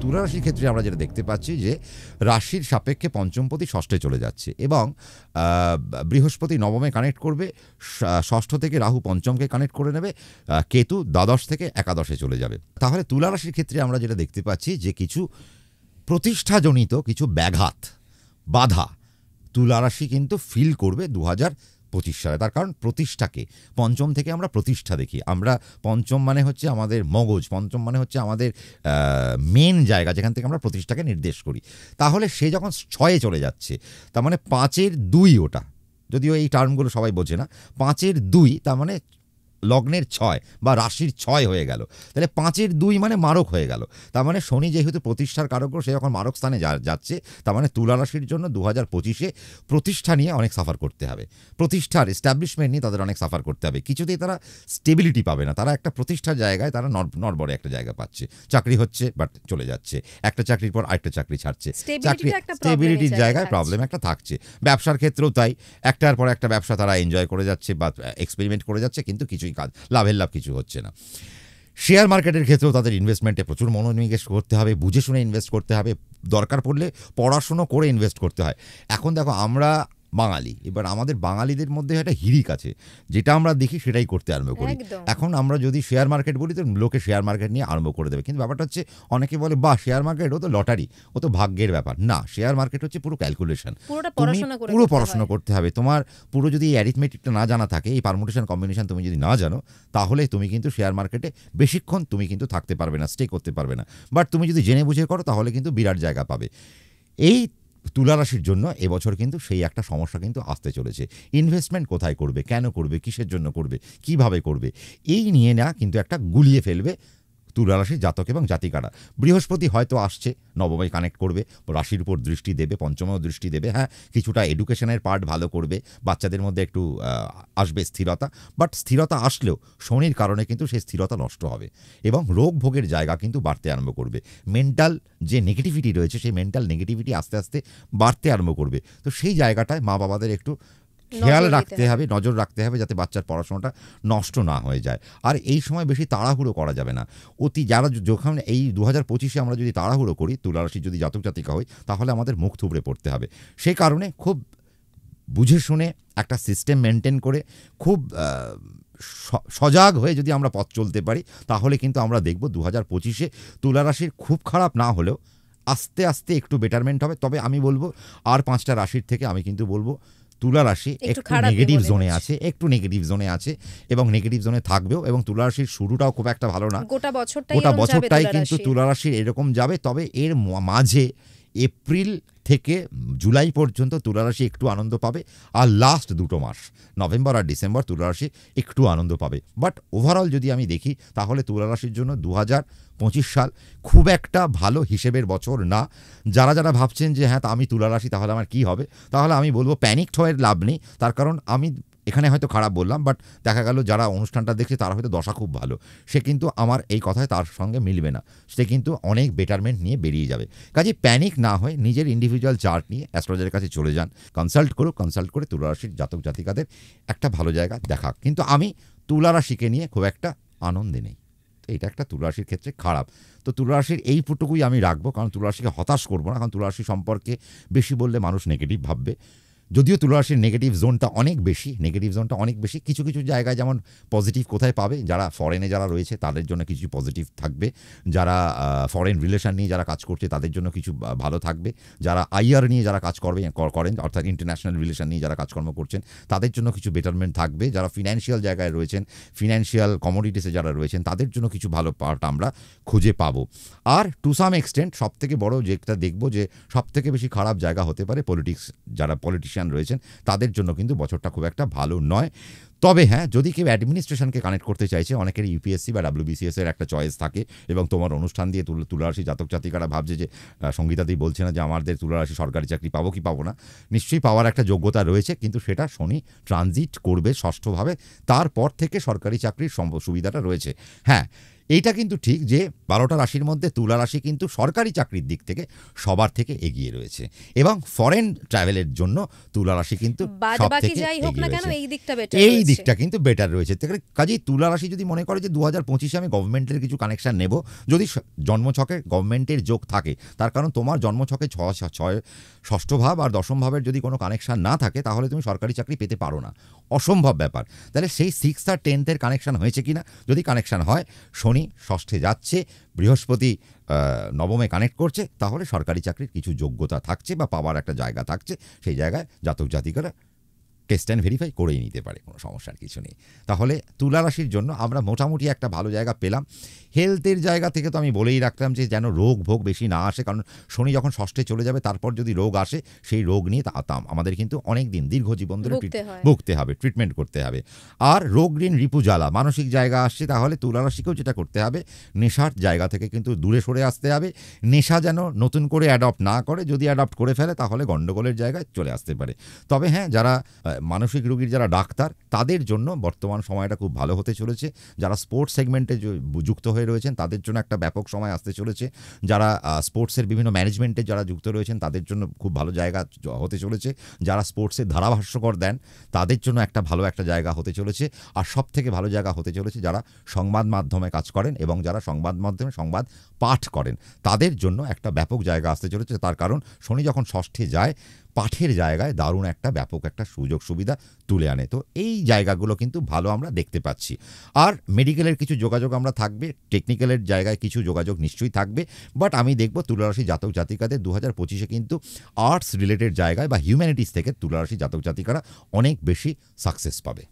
তুলা রাশির ক্ষেত্রে আমরা যেটা দেখতে পাচ্ছি যে রাশির সাপেক্ষে পঞ্চমপতি ষষ্ঠে চলে যাচ্ছে এবং বৃহস্পতি নবমে কানেক্ট করবে, ষষ্ঠ থেকে রাহু পঞ্চমকে কানেক্ট করে নেবে, কেতু দ্বাদশ থেকে একাদশে চলে যাবে। তাহলে তুলা রাশির ক্ষেত্রে আমরা যেটা দেখতে পাচ্ছি যে কিছু প্রতিষ্ঠাজনিত কিছু ব্যাঘাত বাধা তুলা রাশি কিন্তু ফিল করবে 2025 সালে। তার কারণ প্রতিষ্ঠাকে পঞ্চম থেকে আমরা প্রতিষ্ঠা দেখি, আমরা পঞ্চম মানে হচ্ছে আমাদের মগজ, পঞ্চম মানে হচ্ছে আমাদের মেন জায়গা যেখান থেকে আমরা প্রতিষ্ঠাকে নির্দেশ করি। তাহলে সে যখন 6-এ চলে যাচ্ছে, তার মানে 5-এর 2 ওটা, যদিও এই টার্মগুলো সবাই বোঝে না, 5-এর 2 তার মানে লগ্নের 6 বা রাশির 6 হয়ে গেল, তাহলে 5-এর 2 মানে মারক হয়ে গেল। তার মানে শনি যেহেতু প্রতিষ্ঠার কারক, সে যখন মারক স্থানে যাচ্ছে, তার মানে তুলা রাশির জন্য 2025-এ প্রতিষ্ঠা নিয়ে অনেক সাফার করতে হবে, প্রতিষ্ঠার এস্টাবলিশমেন্ট নিয়ে তাদের অনেক সাফার করতে হবে। কিছুতেই তারা স্টেবিলিটি পাবে না, তারা একটা প্রতিষ্ঠার জায়গায় তারা নড়বড়ে একটা জায়গা পাচ্ছে, চাকরি হচ্ছে বাট চলে যাচ্ছে, একটা চাকরির পর আরেকটা চাকরি ছাড়ছে, চাকরি স্টেবিলিটির জায়গায় প্রবলেম একটা থাকছে। ব্যবসার ক্ষেত্রেও তাই, একটার পর একটা ব্যবসা তারা এনজয় করে যাচ্ছে বা এক্সপেরিমেন্ট করে যাচ্ছে, কিন্তু কিছুই কাজ লাভের লাভ কিছু হচ্ছে না। শেয়ার মার্কেটের ক্ষেত্রেও তাদের ইনভেস্টমেন্টে প্রচুর মনোনিবেশ করতে হবে, বুঝে শুনে ইনভেস্ট করতে হবে, দরকার পড়লে পড়াশুনো করে ইনভেস্ট করতে হয়। এখন দেখো আমরা বাঙালি, এবার আমাদের বাঙালিদের মধ্যে একটা হিড়িক আছে, যেটা আমরা দেখি সেটাই করতে আরম্ভ করি। এখন আমরা যদি শেয়ার মার্কেট বলি তো লোকে শেয়ার মার্কেট নিয়ে আরম্ভ করে দেবে, কিন্তু ব্যাপারটা হচ্ছে অনেকে বলে বা শেয়ার মার্কেট ও তো লটারি, ও তো ভাগ্যের ব্যাপার। না, শেয়ার মার্কেট হচ্ছে পুরো ক্যালকুলেশন, পুরো পড়াশোনা করতে হবে তোমার। পুরো যদি এই অ্যারিথমেটিকটা না জানা থাকে, এই পারমুটেশন কম্বিনেশন তুমি যদি না জানো, তাহলে তুমি কিন্তু শেয়ার মার্কেটে বেশিক্ষণ তুমি কিন্তু থাকতে পারবে না, স্টে করতে পারবে না। বাট তুমি যদি জেনে বুঝে করো তাহলে কিন্তু বিরাট জায়গা পাবে। এই তুলা রাশির জন্য এবছর কিন্তু সেই একটা সমস্যা কিন্তু আসতে চলেছে। ইনভেস্টমেন্ট কোথায় করবে, কেন করবে, কিসের জন্য করবে, কিভাবে করবে, এই নিয়ে না কিন্তু একটা গুলিয়ে ফেলবে তুলা রাশির জাতক এবং জাতিকারা। বৃহস্পতি হয়তো আসছে, নবমে কানেক্ট করবে, রাশির উপর দৃষ্টি দেবে, পঞ্চমেও দৃষ্টি দেবে। হ্যাঁ, কিছুটা এডুকেশনের পার্ট ভালো করবে, বাচ্চাদের মধ্যে একটু আসবে স্থিরতা, বাট স্থিরতা আসলেও শনির কারণে কিন্তু সেই স্থিরতা নষ্ট হবে এবং রোগ ভোগের জায়গা কিন্তু বাড়তে আরম্ভ করবে। মেন্টাল যে নেগেটিভিটি রয়েছে, সেই মেন্টাল নেগেটিভিটি আস্তে আস্তে বাড়তে আরম্ভ করবে। তো সেই জায়গাটায় মা বাবাদের একটু খেয়াল রাখতে হবে, নজর রাখতে হবে, যাতে বাচ্চার পড়াশোনাটা নষ্ট না হয়ে যায়। আর এই সময় বেশি তাড়াহুড়ো করা যাবে না। যারা যখন এই 2025-এ আমরা যদি তাড়াহুড়ো করি, তুলা রাশি যদি জাতক জাতিকা হই, তাহলে আমাদের মুখ থুবড়ে পড়তে হবে। সে কারণে খুব বুঝে শুনে একটা সিস্টেম মেনটেন করে খুব সজাগ হয়ে যদি আমরা পথ চলতে পারি, তাহলে কিন্তু আমরা দেখব 2025-এ তুলা রাশির খুব খারাপ না হলেও আস্তে আস্তে একটু বেটারমেন্ট হবে। তবে আমি বলবো আর 5টা রাশির থেকে আমি কিন্তু বলবো তুলা রাশি একটু নেগেটিভ জোনে আছে, একটু নেগেটিভ জোনে আছে এবং নেগেটিভ জোনে থাকবেও। এবং তুলা রাশির শুরুটাও খুব একটা ভালো না, গোটা বছরটাই কিন্তু তুলা রাশির এরকম যাবে। তবে এর মাঝে এপ্রিল থেকে জুলাই পর্যন্ত তুলা রাশি একটু আনন্দ পাবে, আর লাস্ট 2 মাস নভেম্বর আর ডিসেম্বর তুলা রাশি একটু আনন্দ পাবে। বাট ওভারঅল যদি আমি দেখি, তাহলে তুলা রাশির জন্য 2025 সাল খুব একটা ভালো হিসেবের বছর না। যারা যারা ভাবছেন যে হ্যাঁ আমি তুলা রাশি, তাহলে আমার কি হবে, তাহলে আমি বলবো প্যানিকড হয়ে লাভ নেই। তার কারণ আমি এখানে হয়তো খারাপ বললাম, বাট দেখা গেল যারা অনুষ্ঠানটা দেখছে তারা হয়তো দশা খুব ভালো, সে কিন্তু আমার এই কথায় তার সঙ্গে মিলবে না, সে কিন্তু অনেক বেটারমেন্ট নিয়ে বেরিয়ে যাবে। কাজে প্যানিক না হয়ে নিজের ইন্ডিভিজুয়াল চার্ট নিয়ে অ্যাস্ট্রোলজারের কাছে চলে যান, কনসাল্ট করুক, কনসাল্ট করে তুলা রাশির জাতক জাতিকাদের একটা ভালো জায়গা দেখাক। কিন্তু আমি তুলা রাশিকে নিয়ে খুব একটা আনন্দে নেই, তো এটা একটা তুলা রাশির ক্ষেত্রে খারাপ। তো তুলা রাশির এইটুকুই আমি রাখবো, কারণ তুলা রাশিকে হতাশ করবো না, কারণ তুলা রাশি সম্পর্কে বেশি বললে মানুষ নেগেটিভ ভাববে। যদিও তুলা রাশির নেগেটিভ জোনটা অনেক বেশি, কিছু কিছু জায়গায় যেমন পজিটিভ কোথায় পাবে, যারা ফরেনে যারা রয়েছে তাদের জন্য কিছু পজিটিভ থাকবে, যারা ফরেন রিলেশন নিয়ে যারা কাজ করছে তাদের জন্য কিছু ভালো থাকবে, যারা আইআর নিয়ে যারা কাজ করেন অর্থাৎ ইন্টারন্যাশনাল রিলেশন নিয়ে যারা কাজকর্ম করছেন তাদের জন্য কিছু বেটারমেন্ট থাকবে, যারা ফিনান্সিয়াল জায়গায় রয়েছেন, ফিনান্সিয়াল কমোডিটিসে যারা রয়েছেন তাদের জন্য কিছু ভালো পার্ট আমরা খুঁজে পাবো। আর টু সাম এক্সটেন্ট সবথেকে বড় যেটা দেখবো যে সবথেকে বেশি খারাপ জায়গা হতে পারে পলিটিক্স, যারা পলিটিশিয়ান রয়েছেন তাদের জন্য কিন্তু বছরটা খুব একটা ভালো নয়। তবে হ্যাঁ, যদি কেউ অ্যাডমিনিস্ট্রেশনকে কানেক্ট করতে চাইছে, অনেকের ইউপিএসসি বা WBCS এর একটা চয়েস থাকে, এবং তোমার অনুষ্ঠান দিয়ে তুলা রাশি জাতক জাতিকারা ভাবছে যে সঙ্গীতাদি বলছে না যে আমাদের তুলা রাশি সরকারি চাকরি পাবো কি পাবো না, নিশ্চয়ই পাওয়ার একটা যোগ্যতা রয়েছে, কিন্তু সেটা শনি ট্রানজিট করবে ষষ্ঠভাবে, তারপর থেকে সরকারি চাকরির সুবিধাটা রয়েছে। হ্যাঁ, এইটা কিন্তু ঠিক যে 12টা রাশির মধ্যে তুলা রাশি কিন্তু সরকারি চাকরির দিক থেকে সবার থেকে এগিয়ে রয়েছে, এবং ফরেন ট্রাভেলের জন্য তুলা রাশি কিন্তু সবথেকে এগিয়ে রয়েছে। এই দিকটা কিন্তু বেটার রয়েছে। কাজেই তুলা রাশি যদি মনে করে যে 2025-এ আমি গভর্নমেন্টের কিছু কানেকশন নেব, যদি জন্মছকে গভর্নমেন্টের যোগ থাকে, তার কারণ তোমার জন্মছকে ষষ্ঠ ভাব আর দশম ভাবের যদি কোনো কানেকশন না থাকে, তাহলে তুমি সরকারি চাকরি পেতে পারো না, অসম্ভব ব্যাপার। তাহলে সেই 6 আর 10-এর কানেকশন হয়েছে কিনা, যদি কানেকশন হয়, শনি ষষ্ঠে যাচ্ছে, বৃহস্পতি নবমে কানেক্ট করছে, তাহলে সরকারি চাকরির কিছু যোগ্যতা থাকছে বা পাওয়ার একটা জায়গা থাকছে। সেই জায়গায় জাতক জাতিকারা টেস্ট অ্যান্ড ভেরিফাই করেই নিতে পারে, কোনো সমস্যার কিছু নেই। তাহলে তুলা রাশির জন্য আমরা মোটামুটি একটা ভালো জায়গা পেলাম। হেলথের জায়গা থেকে তো আমি বলেই রাখলাম যে যেন রোগ ভোগ বেশি না আসে, কারণ শনি যখন ষষ্ঠে চলে যাবে, তারপর যদি রোগ আসে, সেই রোগ নিয়ে আমাদের কিন্তু অনেক দিন দীর্ঘ জীবন ধরে ভুগতে হবে, ট্রিটমেন্ট করতে হবে। আর রোগ ঋণ রিপু জ্বালা মানসিক জায়গা আসছে, তাহলে তুলা রাশিকেও যেটা করতে হবে, নেশার জায়গা থেকে কিন্তু দূরে সরে আসতে হবে। নেশা যেন নতুন করে অ্যাডপ্ট না করে, যদি অ্যাডপ্ট করে ফেলে তাহলে গণ্ডগোলের জায়গায় চলে আসতে পারে। তবে হ্যাঁ, যারা মানসিক রোগীর যারা ডাক্তার, তাদের জন্য বর্তমান সময়টা খুব ভালো হতে চলেছে। যারা স্পোর্টস সেগমেন্টে যুক্ত হয়ে রয়েছেন, তাদের জন্য একটা ব্যাপক সময় আসতে চলেছে। যারা স্পোর্টসের বিভিন্ন ম্যানেজমেন্টে যারা যুক্ত রয়েছেন, তাদের জন্য খুব ভালো জায়গা হতে চলেছে। যারা স্পোর্টসের ধারাভাষ্যকর দেন, তাদের জন্য একটা ভালো একটা জায়গা হতে চলেছে। আর সব থেকে ভালো জায়গা হতে চলেছে যারা সংবাদ মাধ্যমে কাজ করেন এবং যারা সংবাদ মাধ্যমে সংবাদ পাঠ করেন, তাদের জন্য একটা ব্যাপক জায়গা আসতে চলেছে। তার কারণ শনি যখন ষষ্ঠে যায়, পাঠের জায়গায় দারুণ একটা ব্যাপক একটা সুযোগ সুবিধা তুলে আনে। তো এই জায়গাগুলো কিন্তু ভালো আমরা দেখতে পাচ্ছি। আর মেডিকেলের কিছু যোগাযোগ আমরা থাকবে, টেকনিক্যালের জায়গায় কিছু যোগাযোগ নিশ্চয়ই থাকবে। বাট আমি দেখব তুলারাশি জাতক জাতিকাদের 2025-এ কিন্তু আর্টস রিলেটেড জায়গায় বা হিউম্যানিটিস থেকে তুলারাশি জাতক জাতিকারা অনেক বেশি সাকসেস পাবে।